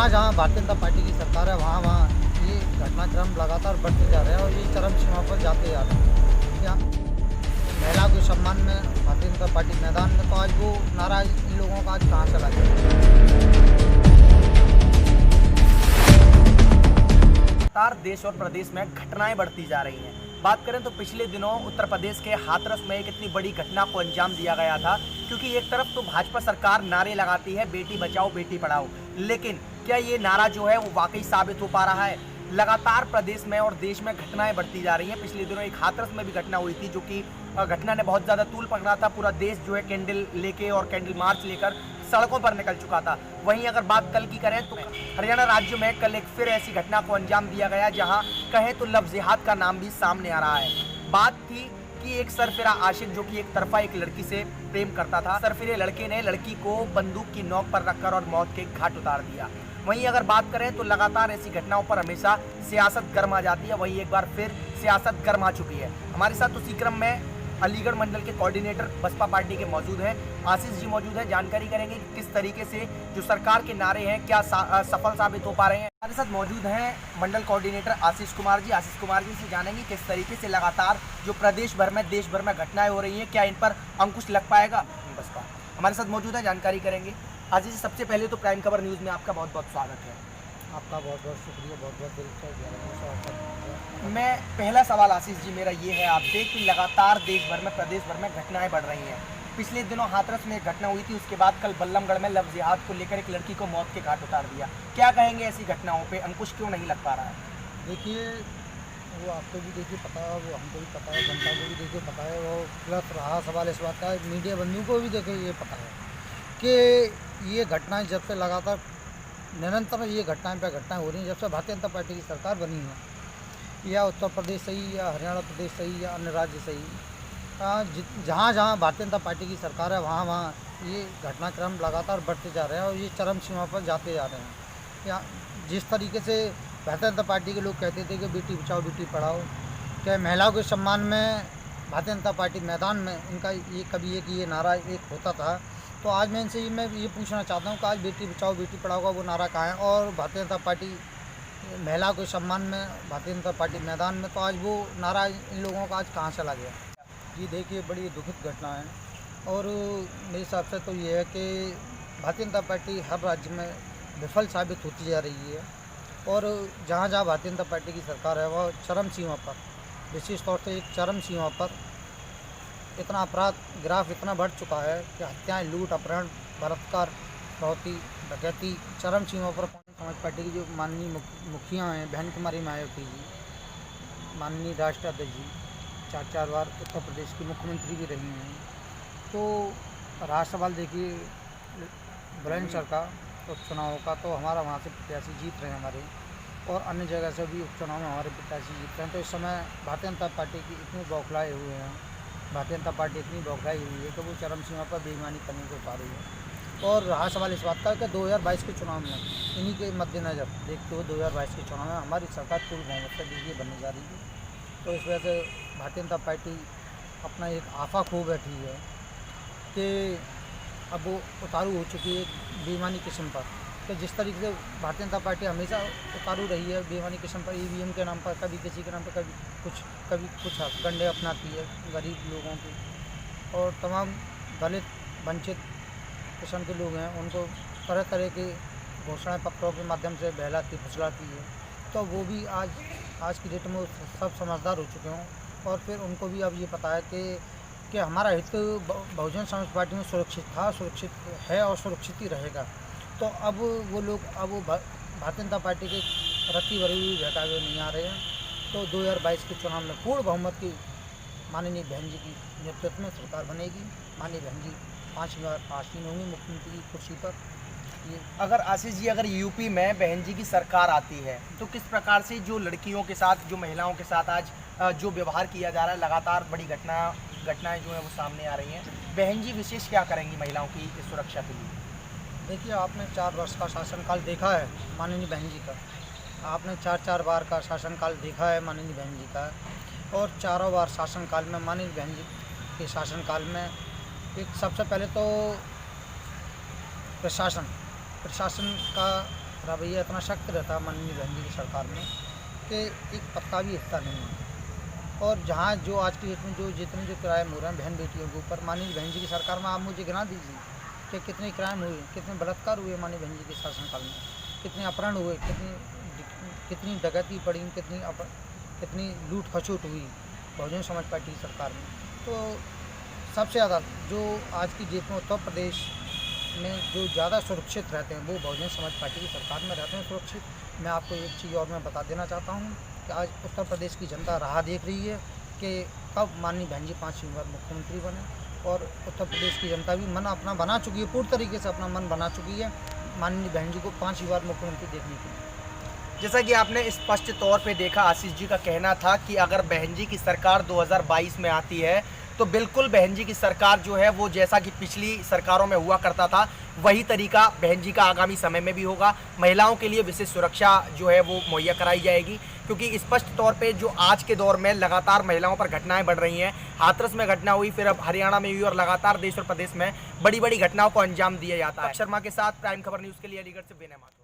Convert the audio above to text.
जहाँ जहाँ भारतीय जनता पार्टी की सरकार है वहाँ वहाँ ये घटनाक्रम लगातार बढ़ते जा रहे हैं और ये चरम सीमा पर जाते जा रहे हैं। या महिला के सम्मान में भारतीय जनता पार्टी मैदान में, तो आज वो नारा इन लोगों का आज कहाँ से लगे। लगातार देश और प्रदेश में घटनाएं बढ़ती जा रही हैं। बात करें तो पिछले दिनों उत्तर प्रदेश के हाथरस में एक इतनी बड़ी घटना को अंजाम दिया गया था, क्योंकि एक तरफ तो भाजपा सरकार नारे लगाती है बेटी बचाओ बेटी पढ़ाओ, लेकिन क्या ये नारा जो है वो वाकई साबित हो पा रहा है? लगातार प्रदेश में और देश में घटनाएं बढ़ती जा रही हैं। पिछले दिनों एक हाथरस में भी घटना हुई थी, जो कि घटना ने बहुत ज़्यादा तूल पकड़ा था। पूरा देश जो है कैंडल लेके और कैंडल मार्च लेकर सड़कों पर निकल चुका था। वहीं अगर बात कल की करें तो हरियाणा राज्य में कल एक फिर ऐसी घटना को अंजाम दिया गया, जहां कहें तो लव जिहाद का नाम भी सामने आ रहा है। बात थी कि एक सरफिरा आशिक जो कि एक तरफा एक लड़की से प्रेम करता था, सरफिरे लड़के ने लड़की को बंदूक की नोक पर रखकर और मौत के घाट उतार दिया। वहीं अगर बात करें तो लगातार ऐसी घटनाओं पर हमेशा सियासत गर्म आ जाती है। वहीं एक बार फिर सियासत गर्म आ चुकी है। हमारे साथ उसी क्रम में अलीगढ़ मंडल के कोऑर्डिनेटर बसपा पार्टी के मौजूद हैं, आशीष जी मौजूद है। जानकारी करेंगे कि किस तरीके से जो सरकार के नारे हैं क्या सफल साबित हो पा रहे हैं। हमारे साथ मौजूद हैं मंडल कोऑर्डिनेटर आशीष कुमार जी। आशीष कुमार जी से जानेंगे किस तरीके से लगातार जो प्रदेश भर में देश भर में घटनाएं हो रही हैं, क्या इन पर अंकुश लग पाएगा? बसपा हमारे साथ मौजूद है, जानकारी करेंगे। आशीष जी, सबसे पहले तो प्राइम खबर न्यूज़ में आपका बहुत बहुत स्वागत है। आपका बहुत बहुत शुक्रिया, बहुत बहुत दिल से। मैं पहला सवाल आशीष जी मेरा ये है आपसे कि लगातार देश भर में प्रदेश भर में घटनाएं बढ़ रही हैं। पिछले दिनों हाथरस में एक घटना हुई थी, उसके बाद कल बल्लमगढ़ में लव जिहाद को लेकर एक लड़की को मौत के घाट उतार दिया। क्या कहेंगे ऐसी घटनाओं पे अंकुश क्यों नहीं लग पा रहा है? देखिए, वो आपको भी देखिए पता है, वो हमको भी पता है, जनता को भी देखिए पता है। वो प्लस रहा सवाल इस बात का, मीडिया बंधुओं को भी देखिए ये पता है कि ये घटनाएं जब से लगातार निरंतर ये घटनाएं पे घटनाएं हो रही हैं, जब से भारतीय जनता पार्टी की सरकार बनी है, या उत्तर प्रदेश सही या हरियाणा प्रदेश सही या अन्य राज्य सही, जहाँ जहाँ भारतीय जनता पार्टी की सरकार है वहाँ वहाँ ये घटनाक्रम लगातार बढ़ते जा रहे हैं और ये चरम सीमा पर जाते जा रहे हैं। या जिस तरीके से भारतीय जनता पार्टी के लोग कहते थे कि बेटी बचाओ बेटी पढ़ाओ, क्या महिलाओं के सम्मान में भारतीय जनता पार्टी मैदान में, इनका ये कभी एक ये नारा एक होता था। तो आज मैं इनसे मैं ये पूछना चाहता हूँ कि आज बेटी बचाओ बेटी पढ़ाओ का वो नारा कहाँ है, और भारतीय जनता पार्टी महिलाओं के सम्मान में भारतीय जनता पार्टी मैदान में, तो आज वो नारा इन लोगों का आज कहाँ चला गया? जी देखिए, बड़ी दुखद घटना है और मेरे हिसाब से तो ये है कि भारतीय जनता पार्टी हर राज्य में विफल साबित होती जा रही है और जहाँ जहाँ भारतीय जनता पार्टी की सरकार है वह चरम सीमा पर, विशेष तौर से एक चरम सीमा पर इतना अपराध ग्राफ इतना बढ़ चुका है कि हत्याएं, लूट, अपहरण, बलात्कार, बढ़ोतरी, डकैती चरम सीमा पर। समाज पार्टी की जो माननीय मुखिया हैं बहन कुमारी मायावती जी, माननीय राष्ट्रीय अध्यक्ष जी, 4 बार उत्तर प्रदेश की मुख्यमंत्री भी रही हैं। तो रहा सवाल देखिए बुलंदशहर का उपचुनाव का, तो हमारा वहाँ से प्रत्याशी जीत रहे हैं हमारे, और अन्य जगह से भी उपचुनाव में हमारे प्रत्याशी जीत रहे हैं। तो इस समय भारतीय जनता पार्टी की इतनी बौखलाए हुए हैं, भारतीय जनता पार्टी इतनी बौखलाई हुई है कि वो चरम सीमा पर बेईमानी करने को उतारी है। और रहा सवाल इस बात का कि 2022 के चुनाव में इन्हीं के मद्देनज़र देखते हुए 2022 के चुनाव में हमारी सरकार पूर्ण बहुमत से देखिए बनने जा रही है। तो इस वजह से भारतीय जनता पार्टी अपना एक आफा खो बैठी है कि अब वो उतारू हो चुकी है बेईमानी किस्म पर। कि जिस तरीके से भारतीय जनता पार्टी हमेशा उतारू रही है बेईमानी किस्म पर, ईवीएम के नाम पर, कभी किसी के नाम पर, कभी कुछ हथकंडे अपनाती है गरीब लोगों की, और तमाम दलित वंचित किस्म के लोग हैं उनको तरह तरह के घोषणा पत्रों के माध्यम से बहलाती फुसलाती है। तो वो भी आज की डेट में सब समझदार हो चुके हों, और फिर उनको भी अब ये पता है कि हमारा हित बहुजन समाज पार्टी में सुरक्षित था, सुरक्षित है और सुरक्षित ही रहेगा। तो अब वो लोग भारतीय जनता पार्टी के रत्ती भरी हुई बहकावे हुए नहीं आ रहे हैं। तो 2022 के चुनाव में पूर्ण बहुमत की माननीय बहन जी की नेतृत्व में सरकार बनेगी। माननीय बहन जी 5 बार आसीन होंगी मुख्यमंत्री की कुर्सी पर। ये अगर आशीष जी, अगर यूपी में बहन जी की सरकार आती है तो किस प्रकार से जो लड़कियों के साथ, जो महिलाओं के साथ आज जो व्यवहार किया जा रहा है, लगातार बड़ी घटनाएं जो है वो सामने आ रही हैं, बहन जी विशेष क्या करेंगी महिलाओं की सुरक्षा के लिए? देखिए, आपने 4 वर्ष का शासनकाल देखा है माननीय बहन जी का, आपने 4 बार का शासनकाल देखा है माननीय बहन जी का, और चारों बार शासनकाल में माननीय बहन जी के शासनकाल में एक सबसे पहले तो प्रशासन का रवैया इतना सख्त रहता है माननीय बहन जी की सरकार में कि एक पत्ता भी हिस्सा नहीं है। और जहाँ जो आज की डेट में जो जितने जो क्राइम हो रहे हैं बहन बेटियों के ऊपर, माननीय बहन जी की सरकार में आप मुझे गिना दीजिए कि कितने क्राइम हुए, कितने बलात्कार हुए माननीय बहन जी के शासनकाल में, कितने अपहरण हुए, कितनी डकैती पड़ी, कितनी लूट खसोट हुई बहुजन समाज पार्टी की सरकार में। तो सबसे ज़्यादा जो आज की डेट में उत्तर प्रदेश में जो ज़्यादा सुरक्षित रहते हैं वो बहुजन समाज पार्टी की सरकार में रहते हैं सुरक्षित। मैं आपको एक चीज़ और मैं बता देना चाहता हूँ कि आज उत्तर प्रदेश की जनता राह देख रही है कि कब माननीय बहन जी 5वीं बार मुख्यमंत्री बने, और उत्तर प्रदेश की जनता भी मन अपना बना चुकी है, पूर्ण तरीके से अपना मन बना चुकी है माननीय बहन जी को 5वीं बार मुख्यमंत्री देखने के लिए। जैसा कि आपने स्पष्ट तौर पे देखा, आशीष जी का कहना था कि अगर बहन जी की सरकार 2022 में आती है तो बिल्कुल बहन जी की सरकार जो है वो जैसा कि पिछली सरकारों में हुआ करता था वही तरीका बहन जी का आगामी समय में भी होगा। महिलाओं के लिए विशेष सुरक्षा जो है वो मुहैया कराई जाएगी, क्योंकि स्पष्ट तौर पे जो आज के दौर में लगातार महिलाओं पर घटनाएं बढ़ रही हैं। हाथरस में घटना हुई, फिर अब हरियाणा में हुई, और लगातार देश और प्रदेश में बड़ी बड़ी घटनाओं को अंजाम दिया जाता है। शर्मा के साथ प्राइम खबर न्यूज़ के लिए अलीगढ़ से बेनम।